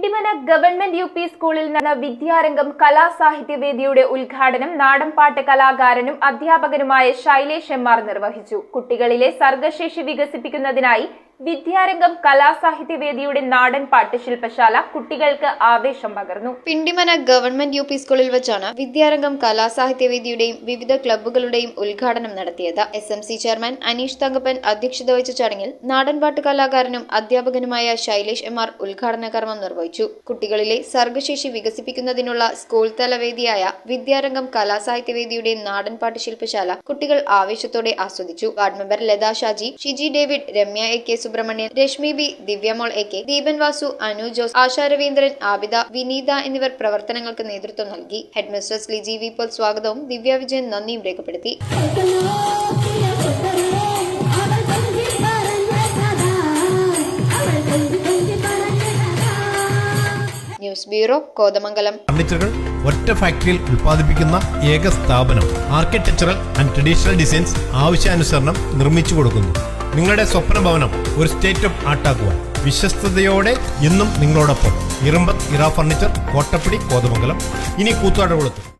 Pindimana government UP. സ്കൂളിൽ നടന്ന വിദ്യാരംഗം കലാസാഹിത്യവേദിയുടെ ഉദ്ഘാടനം നാടൻപാട്ട് കലാകാരനും അധ്യാപകനുമായ ശൈലേഷ് എം.ആർ. നിർവഹിച്ചു. കുട്ടികളിലെ സർഗശേഷി വികസിപ്പിക്കുന്നതിനായി വിദ്യാരംഗം കലാസാഹിത്യവേദിയുടെ നാടൻപാട്ട് ശില്പശാല കുട്ടികൾക്ക് ആവേശം പകർന്നു. Pindimana government UP. സ്കൂളിൽ വെച്ചാണ് വിദ്യാരംഗം കലാസാഹിത്യവേദിയുടെയും വിവിധ ക്ലബ്ബുകളുടെയും ഉദ്ഘാടനം നടത്തിയത്. SMC ചെയർമാൻ അനീഷ് തങ്കപ്പൻ അധ്യക്ഷത വഹിച്ച ചടങ്ങിൽ നാടൻപാട്ട് കലാകാരനും അധ്യാപകനുമായ ശൈലേഷ് എം.ആർ. ഉദ്ഘാടന കർമ്മം നിർവഹിച്ചു. കുട്ടികളിലെ സർഗശേഷി വികസിപ്പിക്കുന്നതിനുള്ള സ്കൂൾ തല വേദിയായ വിദ്യാരംഗം കലാസാഹിത്യവേദിയുടെ നാടൻപാട്ട് ശില്പശാല കുട്ടികൾ ആവേശത്തോടെ ആസ്വദിച്ചു. Ward member Latha Shaji, Shiji David, Ramya A.K. Subrahmanyan, Rashmi B, Divyamol A.K., Deepan Vasu, Anu Jose, Asha Raveendran, Abida, Vineetha എന്നിവർ പ്രവർത്തനങ്ങൾക്ക് നേതൃത്വം നൽകി. Headmistress Liji V Paul സ്വാഗതവും ദിവ്യ വിജയൻ നന്ദിയും രേഖപ്പെടുത്തി. News bureau, Kothamangalam. ഫർണിച്ചറുകൾ ഒറ്റ ഫാക്ടറിയിൽ ഉൽപ്പാദിപ്പിക്കുന്ന ഏക സ്ഥാപനം. ആർക്കിടെക്ചറൽ ആൻഡ് ട്രഡീഷണൽ ഡിസൈൻസ് ആവശ്യാനുസരണം നിർമ്മിച്ചു കൊടുക്കുന്നു. നിങ്ങളുടെ സ്വപ്ന ഭവനം ഒരു സ്റ്റേറ്റ് ഓഫ് ആർട്ടാക്കുവാൻ വിശ്വസ്തയോടെ എന്നും നിങ്ങളോടൊപ്പം. ഇറമ്പത്ത് ഇറ ഫർണിച്ചർ, കോട്ടപ്പടി, കോതമംഗലം. ഇനി കൂത്താട്ടുകുളത്ത്.